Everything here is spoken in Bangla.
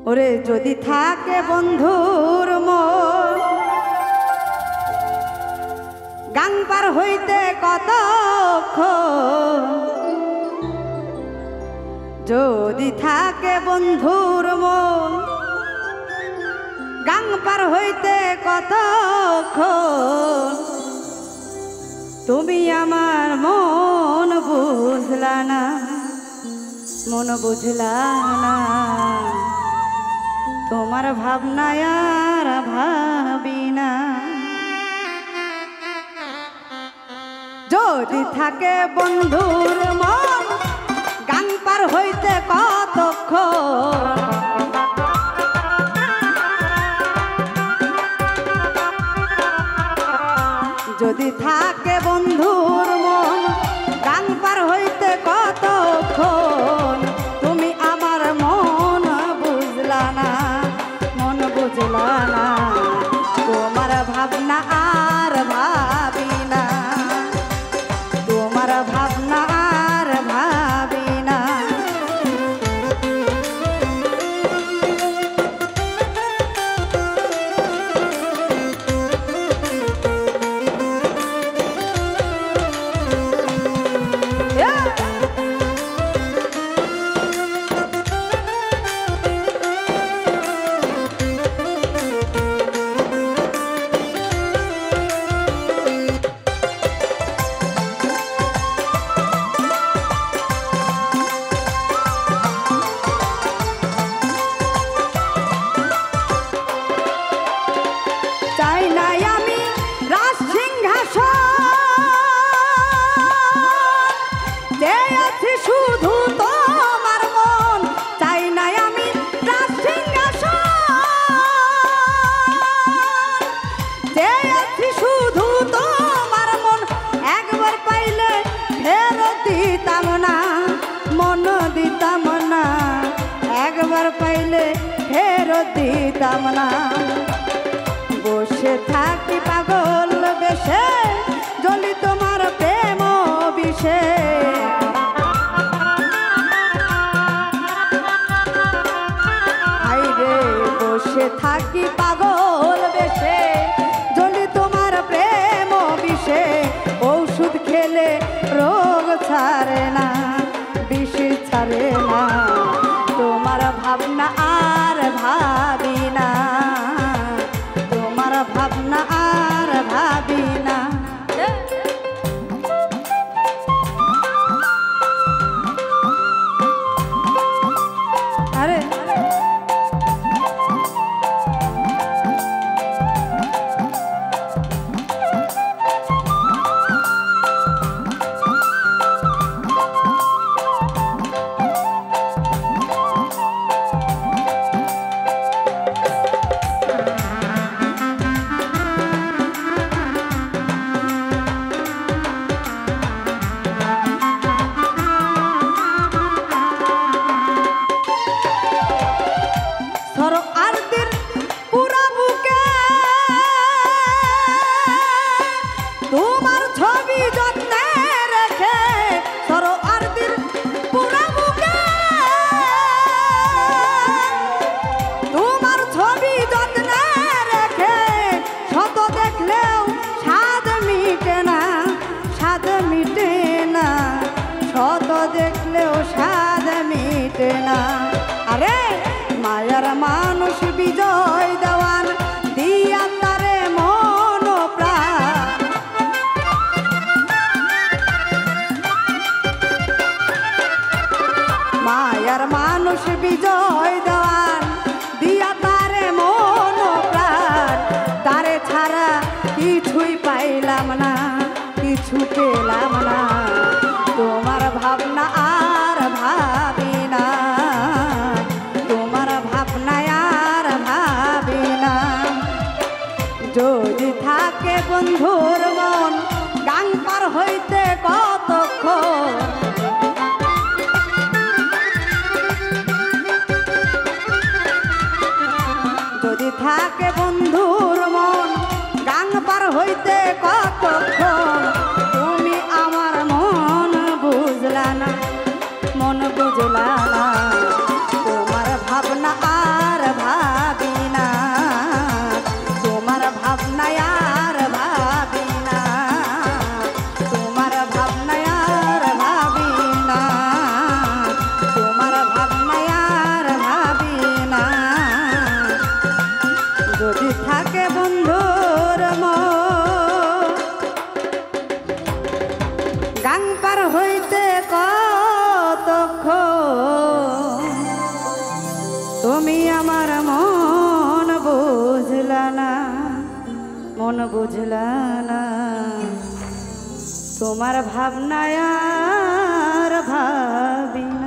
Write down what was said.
ওরে যদি থাকে বন্ধুর মন গাং পার হইতে কতক্ষণ, যদি থাকে বন্ধুর মন গাং পার হইতে কতক্ষণ, তুমি আমার মন বুঝলা না, মন বুঝলা না, তোমার ভাবনায় আর ভাবি না। যদি থাকে বন্ধুর মন গান পার হইতে কতক্ষণ, যদি থাকে বন্ধুর মন গান পার হইতে কতক্ষণ, তুমি আমার মন বুঝলা না, মন বুঝলা না, তোমার ভাবনা আর ভাবি না, তোমার ভাবনা আর ভাবি না। পাইলে ফেরত দিতাম না, বসে থাকি পাগল বেশে জলি তোমার প্রেম বিষে। হাইরে বসে থাকি পাগল বেশে জলি তোমার প্রেম বিষে, ঔষধ খেলে রোগ ছাড়ে না, বিষ ছাড়ে না, তোমার ভাবনা আর ভাবি না, তোমার ভাবনা আর ভাবি না। আরে দেখলেও স্বাদ মিটে না। আরে মায়ার মানুষ বিজয় দেওয়ান দিয়া তারে মন প্রাণ, মায়ার মানুষ বিজয় দেওয়ান দিয়া তারে মন প্রাণ, তারে ছাড়া কিছুই পাইলাম না, কিছু পেলাম না, তোমার ভাবনা আর ভাবি না, তোমার ভাবনায় আর ভাবি না। যদি থাকে বন্ধুর মন গাং পার হইতে কতক্ষণ, যদি থাকে বন্ধুর মন গাং পার হইতে কতক্ষণ, তুমি আমার মন বুঝলা না, মন বুঝলা না, তোমার ভাবনা আর মন বুঝলা না তোমার ভাবনায় আর ভাবি